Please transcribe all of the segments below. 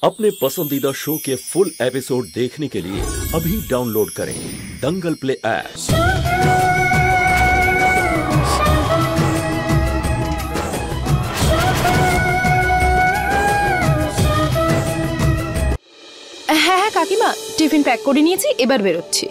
अपने पसंदीदा शो के फुल एपिसोड देखने के लिए अभी डाउनलोड करें दंगल प्ले ऐप। হ্যাঁ কাকিমা, টিফিন প্যাক করে নিয়েছি, এবার বেরোচ্ছি।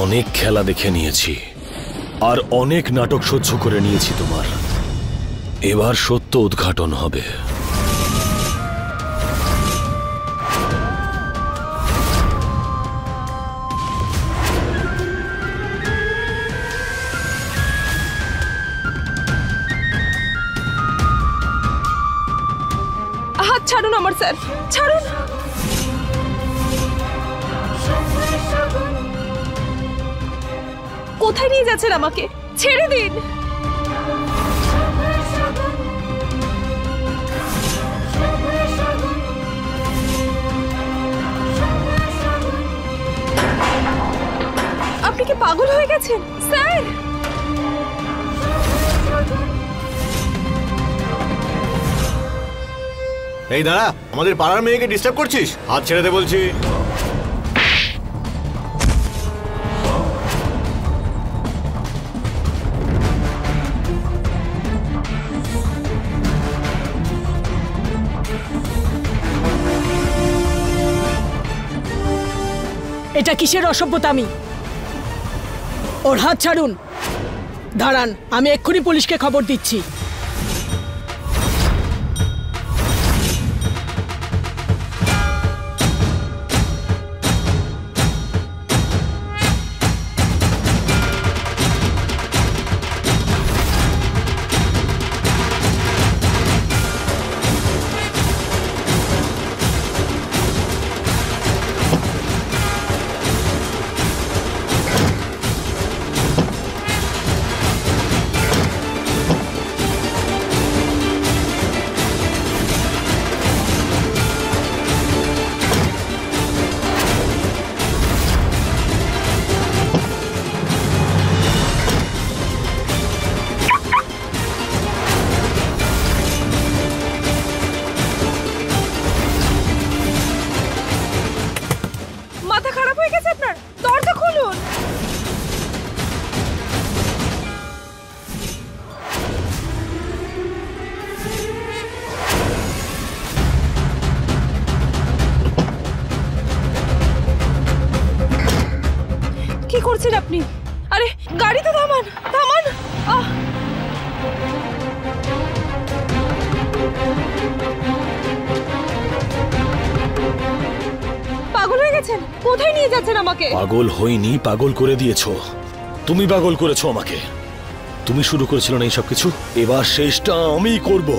অনেক খেলা দেখে নিয়েছি আর অনেক নাটক সহ্য করে নিয়েছি তোমার। এবার সত্য উদ্ঘাটন হবে। হাত ছাড়ুন আমার স্যার, ছাড়ুন। কোথায় নিয়ে যাচ্ছেন আমাকে? ছেড়ে দিন। আপনি কি পাগল হয়ে গেছেন স্যার? এই দাঁড়া, আমাদের পাড়ার মেয়েকে ডিস্টার্ব করছিস, হাত ছেড়ে দে বলছি। এটা কিসের অসভ্যতামি? ওর হাত ছাড়ুন। দাঁড়ান, আমি এক্ষুনি পুলিশকে খবর দিচ্ছি। কি করছেন আপনি? আরে গাড়ি তো থামান, থামান। পাগল হয়ে গেছেন? কোথায় নিয়ে যাচ্ছেন আমাকে? পাগল হইনি, পাগল করে দিয়েছো তুমি। পাগল করেছো আমাকে। তুমি শুরু করেছিল না এইসব কিছু, এবার শেষটা আমিই করব।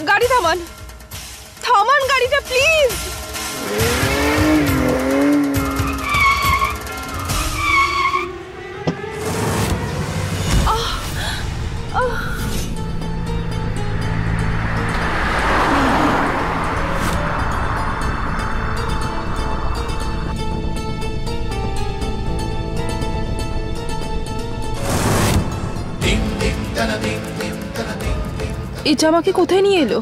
গাড়ি থামান, থামান গাড়িটা প্লিজ। এটা আমাকে কোথায় নিয়ে এলো?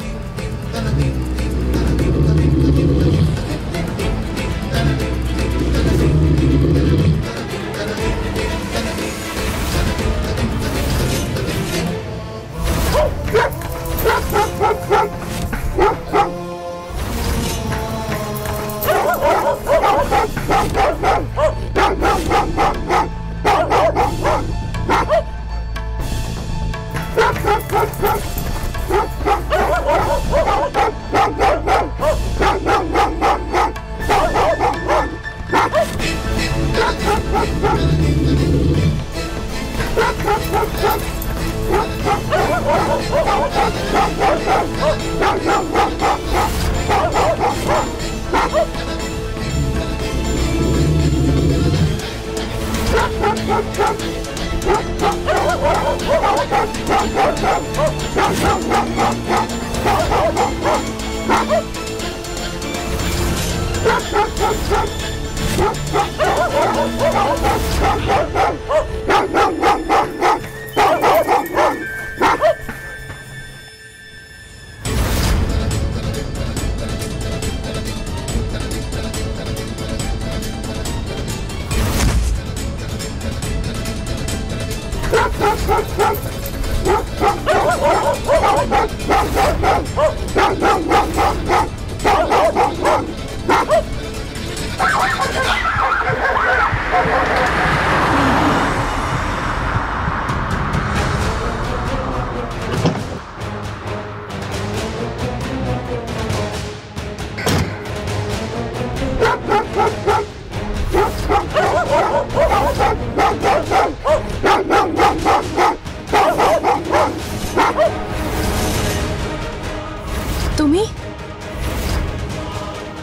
তুমি?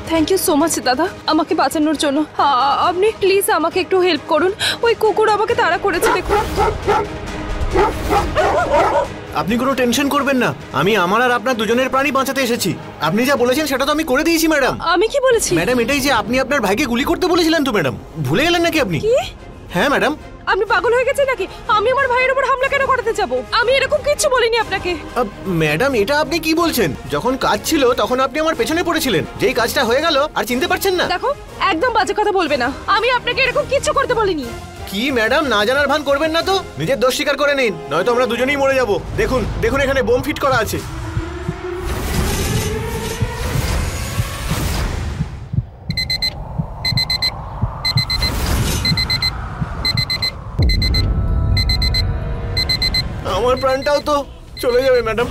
থ্যাংক ইউ সো মাচ দাদা আমাকে বাঁচানোর জন্য। আপনি প্লিজ আমাকে একটু হেল্প করুন, ওই কুকুর আমাকে তাড়া করেছে দেখুন। আপনি কোনো টেনশন করবেন না, আমি আমার আর আপনার দুজনের প্রাণী বাঁচাতে এসেছি। আপনি যা বলেছেন সেটা তো আমি করে দিয়েছি ম্যাডাম। আমি কি বলেছি? ম্যাডাম এটাই যে আপনি আপনার ভাইকে গুলি করতে বলেছিলেন তো ম্যাডাম, ভুলে গেলেন নাকি আপনি? কি? হ্যাঁ ম্যাডাম। আপনি পাগল হয়ে গেছেন নাকি? আমি আমার ভাইয়ের উপর হামলা কেন করতে যাব? আমি এরকম কিছু বলিনি আপনাকে। ম্যাডাম এটা আপনি কি বলছেন? যখন কাজ ছিল তখন আপনি আমার পেছনে পড়েছিলেন, যেই কাজটা হয়ে গেল আর চিনতে পারছেন না? দেখো একদম বাজে কথা বলবে না, আমি আপনাকে এরকম কিছু করতে বলিনি। কি ম্যাডাম না জানার ভান করবেন না তো, নিজের দোষ স্বীকার করে নিন, নয়তো আমরা দুজনেই মরে যাব। দেখুন দেখুন এখানে বোম ফিট করা আছে। আমার প্রাণটাও তো চলে যাবে ম্যাডাম।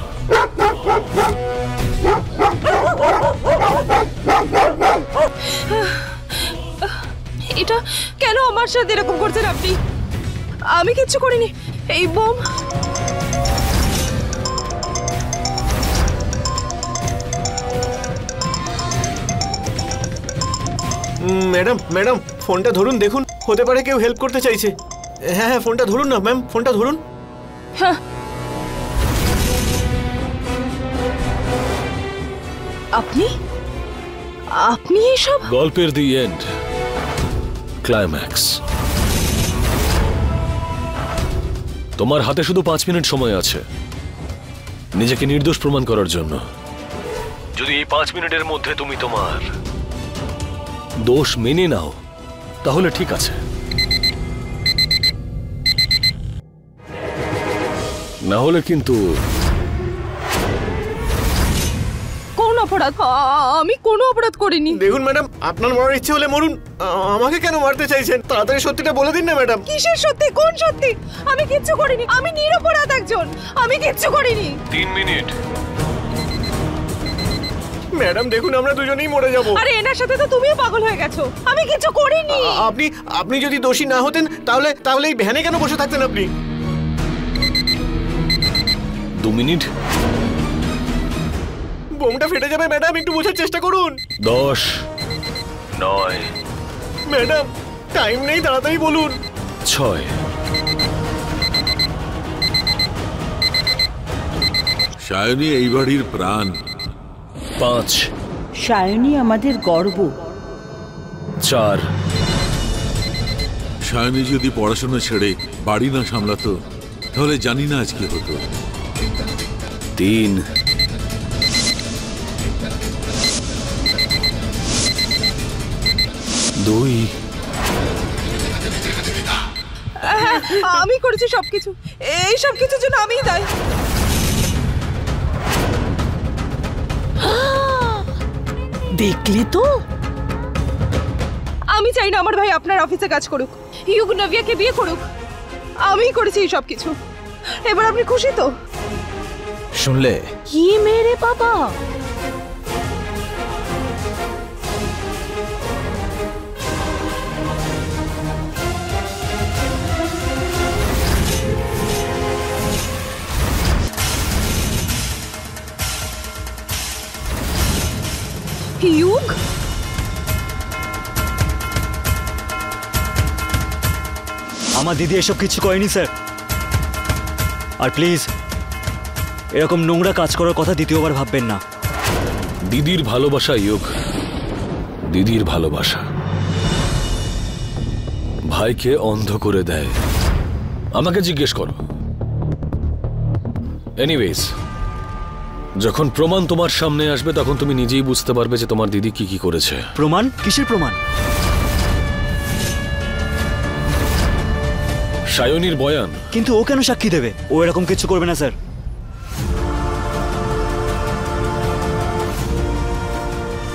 এটা কেন আমার সাথে এরকম করছেন আপনি? আমি কিচ্ছু করিনি। এই বোম ম্যাডাম ম্যাডাম ফোনটা ধরুন, দেখুন হতে পারে কেউ হেল্প করতে চাইছে। হ্যাঁ হ্যাঁ ফোনটা ধরুন না ম্যাম, ফোনটা ধরুন। হ্যাঁ আপনি আপনি এসব? গল্পের দি এন্ড, ক্লাইম্যাক্স। তোমার হাতে শুধু 5 মিনিট সময় আছে নিজেকে নির্দোষ প্রমাণ করার জন্য। যদি এই 5 মিনিটের মধ্যে তুমি তোমার দোষ মেনে নাও তাহলে ঠিক আছে, না হলে কিন্তু কোন অপরাধ? আমি কোনো অপরাধ করিনি। দেখুন ম্যাডাম আপনার মরার ইচ্ছে হলে মরুন, আমাকে কেন মারতে চাইছেন? তাড়াতাড়ি সত্যিটা বলে দিন না ম্যাডাম। কিসের সত্যি? কোন সত্যি? আমি কিচ্ছু করিনি, আমি নিরপরাধ একজন, আমি কিচ্ছু করিনি। 3 মিনিট। ম্যাডাম দেখুন আমরা দুজনেই মরে যাব। আরে এনার সাথে তো তুমিও পাগল হয়ে গেছো, আমি কিচ্ছু করিনি। আপনি যদি দোষী না হতেন তাহলে এই ভ্যানে কেন বসে থাকতেন আপনি? 2 মিনিট। বোমটা ফেটে যাবে ম্যাডাম, একটু বোঝার চেষ্টা করুন। 10, 9, ম্যাডাম টাইম নেই, তাড়াতাড়ি বলুন। 6, সায়নী এই বাড়ির প্রাণ। 5, সায়নী আমাদের গর্ব। 4, সায়নী যদি পড়াশোনা ছেড়ে বাড়ি না সামলাতো তাহলে জানি না আজ কি হতো। 3, 2, আমি করেছি সবকিছু, এই সব কিছুর জন্য আমিই দায়ী। দেখলে তো, আমি চাই না আমার ভাই আপনার অফিসে কাজ করুক, ইউগ নভিয়াকে বিয়ে করুক। আমিই করেছি এই সব কিছু। এবার আপনি খুশি তো? শুনলে? কি মেরে বাবা, ইউগ আমার দিদি এসব কিছু করেনি স্যার। আর প্লিজ এরকম নোংরা কাজ করার কথা দ্বিতীয়বার ভাববেন না। দিদির ভালোবাসা ইয়োগ, দিদির ভালোবাসা ভাইকে অন্ধ করে দেয়। আমাকে জিজ্ঞেস করো। এনিওয়েজ, যখন প্রমাণ তোমার সামনে আসবে তখন তুমি নিজেই বুঝতে পারবে যে তোমার দিদি কি কি করেছে। প্রমাণ? কিসের প্রমাণ? সায়নীর বয়ান। কিন্তু ও কেন সাক্ষী দেবে? ও এরকম কিছু করবে না স্যার।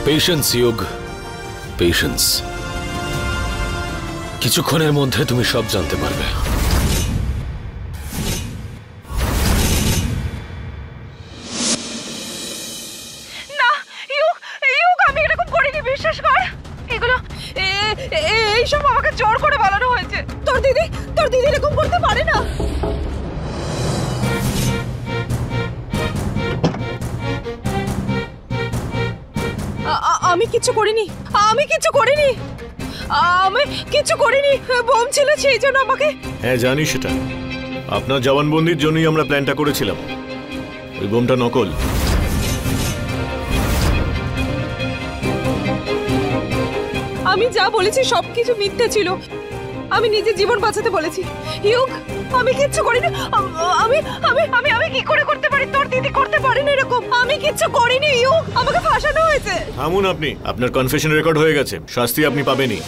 Patience yoke, patience. কিছুক্ষণের মধ্যে তুমি সব জানতে পারবে। না ইউগ, ইউগ আমি এরকম করিনি, বিশ্বাস কর। এগুলো এইসব আমাকে জোর করে বলানো হয়েছে। তোর দিদি এরকম করতে পারে না। আমি কিছু করিনি, আমি কিছু করিনি, আমি কিছু করিনি। বোম ছিল সেই জন্য আমাকে। হ্যাঁ জানি সেটা, আপনার জবানবন্দির জন্যই আমরা প্ল্যানটা করেছিলাম। ওই বোমটা নকল। আমি যা বলেছি সবকিছু মিথ্যে ছিল। আমি নিজের জীবন বাঁচাতে বলেছি। ইউগ আমি কিচ্ছু করিনি। আমি আমি আমি আমি কি করে করতে পারি? তোর দিদি করতে পারেনি এরকম। আমি কিচ্ছু করিনি ইউগ, আমাকে ফাঁসানো হয়েছে। থামুন আপনি, আপনার কনফেশন রেকর্ড হয়ে গেছে, শাস্তি আপনি পাবেনই।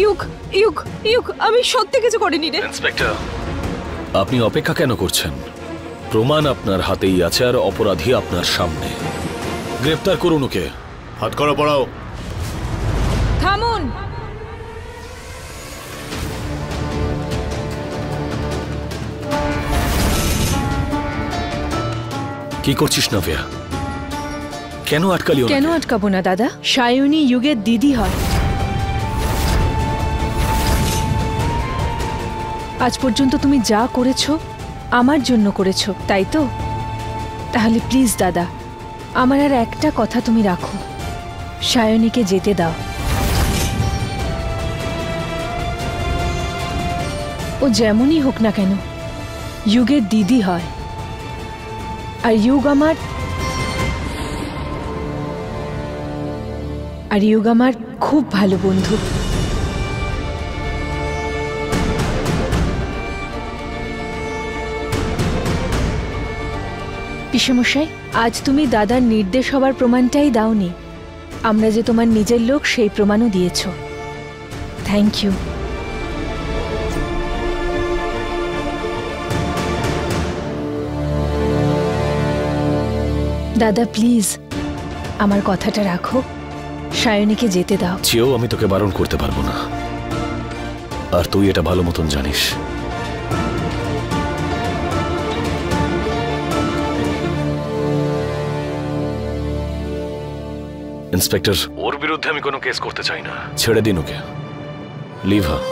ইউগ ইউগ ইউগ আমি সত্যি কিছু করিনি রে। ইন্সপেক্টর, আপনি অপেক্ষা কেন করছেন? প্রমাণ আপনার হাতেই আছে আর অপরাধী আপনার সামনে। গ্রেফতার করুন ওকে। হাত করা পড়াও। থামুন। কি করছিস নভিয়া? কেন আটকালি ওনাকে? কেন আটকাবো না দাদা? সায়নী ইউগের দিদি হয়। আজ পর্যন্ত তুমি যা করেছো আমার জন্য করেছো, তাই তো? তাহলে প্লিজ দাদা, আমার আর একটা কথা তুমি রাখো, সায়নীকে যেতে দাও। ও যেমনই হোক না কেন ইউগের দিদি হয়, আর ইউগ আমার খুব ভালো বন্ধু। পিসেমশাই, আজ তুমি দাদার নির্দেশ হবার প্রমাণটাই দাওনি, আমরা যে তোমার নিজের লোক সেই প্রমাণও দিয়েছ। Thank you. দাদা প্লিজ আমার কথাটা রাখো, সায়নীকে যেতে দাও। চেয়েও আমি তোকে বারণ করতে পারবো না, আর তুই এটা ভালো মতন জানিস। ইন্সপেক্টর, ওর বিরুদ্ধে আমি কোনো কেস করতে চাই না। ছেড়ে দিন ওকে। লিভ হার।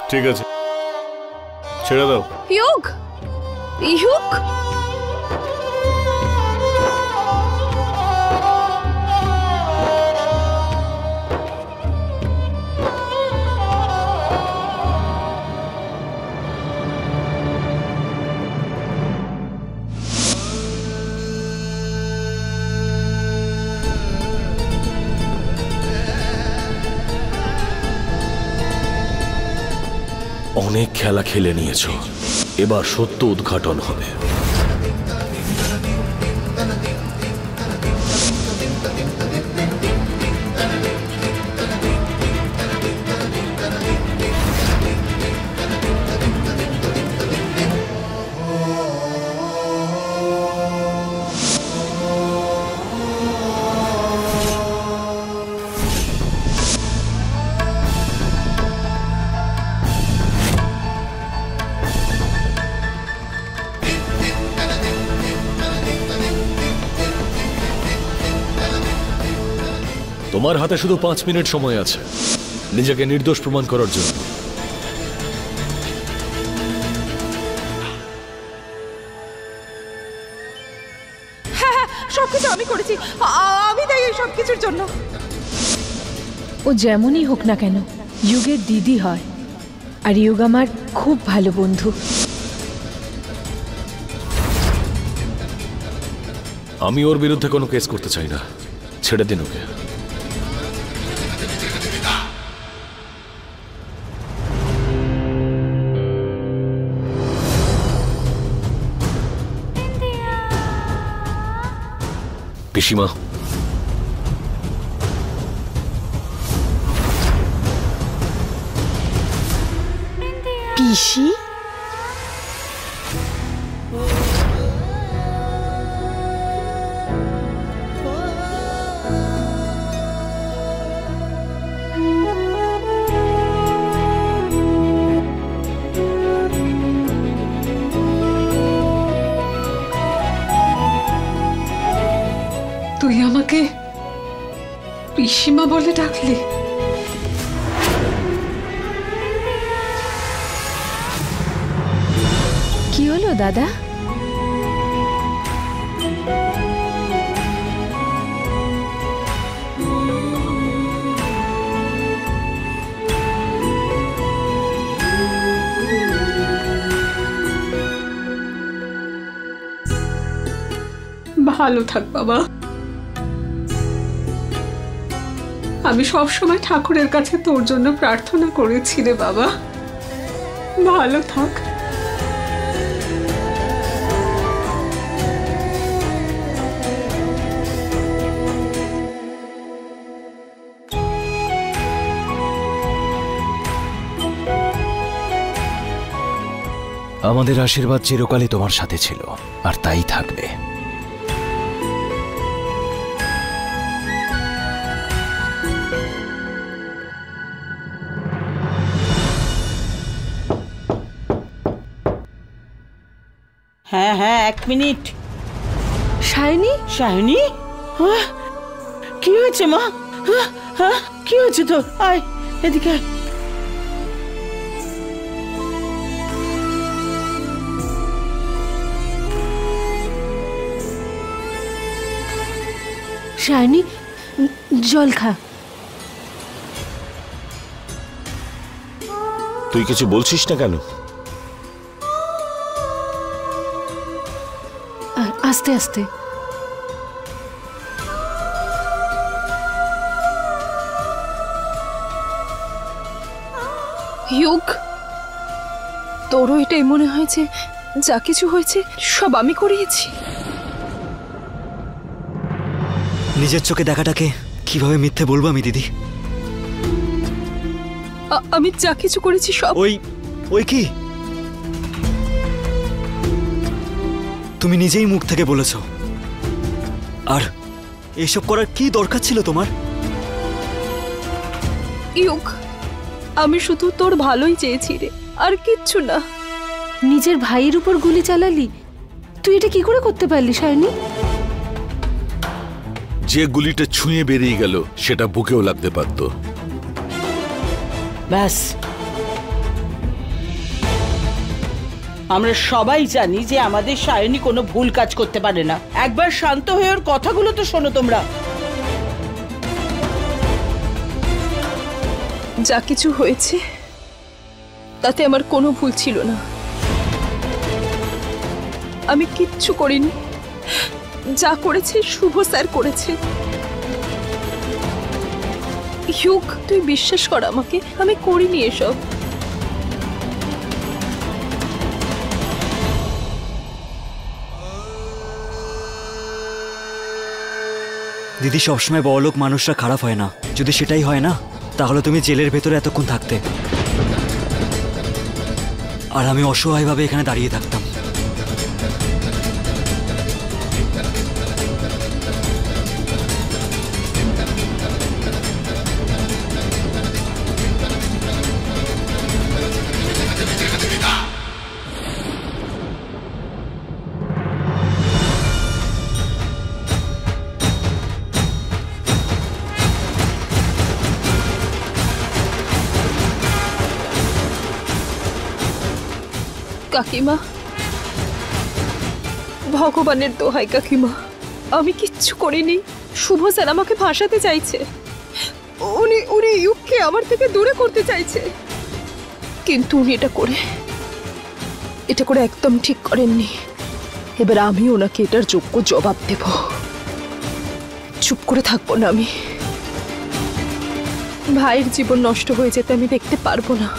ঠিক আছে, ছেড়ে দাও। ইউগ ইউগ অনেক খেলা খেলে নিয়েছো, এবার সত্য উদ্ঘাটন হবে। তোমার হাতে শুধু 5 মিনিট সময় আছে নিজেকে নির্দোষ প্রমাণ করার জন্য। হ্যাঁ, সবকিছু আমি করেছি, আমি দায়ী এই সবকিছুর জন্য। ও যেমনই হোক না কেন যুগের দিদি হয়, আর যুগ আমার খুব ভালো বন্ধু। আমি ওর বিরুদ্ধে কোনো কেস করতে চাই না, ছেড়ে দিন ওকে। পিসিমা, পিসি? তুই আমাকে পিসিমা বলে ডাকলি? কি হলো দাদা? ভালো থাক বাবা। আমি সব সময় ঠাকুরের কাছে তোর জন্য প্রার্থনা করেছি রে বাবা, ভালো থাক। আমাদের আশীর্বাদ চিরকালই তোমার সাথে ছিল, আর তাই থাকবে। হ্যাঁ হ্যাঁ, 1 মিনিট। সায়নী? সায়নী, কি হয়েছে মা? কি হয়েছে তোর? আয় এদিকে। সায়নী, জল খা। তুই কিছু বলছিস না কেন? আস্তে আস্তে। যুগ, তোরও এটাই মনে হয়েছে যা কিছু হয়েছে সব আমি করিয়েছি? নিজের চোখে দেখাটাকে কিভাবে মিথ্যে বলবো আমি দিদি? আমি যা কিছু করেছি সব। ওই কি তুমি নিজেই মুখ থেকে বলেছ? আর এসব করার কি দরকার ছিল তোমার? যুগ, আমি শুধু তোর ভালোই চেয়েছি রে, আর কিচ্ছু না। নিজের ভাইয়ের উপর গুলি চালালি? তুই এটা কি করে করতে পারলি সায়নী? যে গুলিটা ছুঁয়ে বেরিয়ে গেল সেটা বুকেও লাগতে পারত। ব্যাস, আমরা সবাই জানি যে আমাদের সায়নী কোনো ভুল কাজ করতে পারে না। একবার শান্ত হয়ে ওর কথাগুলো তো শোনো তোমরা। যা কিছু হয়েছে তাতে আমার কোনো ভুল ছিল না। আমি কিচ্ছু করিনি, যা করেছে শুভ স্যার করেছে। যুগ, তুই বিশ্বাস কর আমাকে, আমি করিনি এসব। দিদি, সবসময় বড়লোক মানুষরা খারাপ হয় না। যদি সেটাই হয় না, তাহলে তুমি জেলের ভেতরে এতক্ষণ থাকতে, আর আমি অসহায়ভাবে এখানে দাঁড়িয়ে থাকতাম। কাকিমা, ভগবানের দোহাই কাকিমা, আমি কিচ্ছু করিনি। শুভ স্যার আমাকে ফাঁসাতে চাইছে। উনি ইউককে আমার থেকে দূরে করতে চাইছে, কিন্তু উনি এটা করে একদম ঠিক করেননি। এবার আমি ওনাকে এটার যোগ্য জবাব দেব। চুপ করে থাকবো না আমি। ভাইয়ের জীবন নষ্ট হয়ে যেতে আমি দেখতে পারবো না।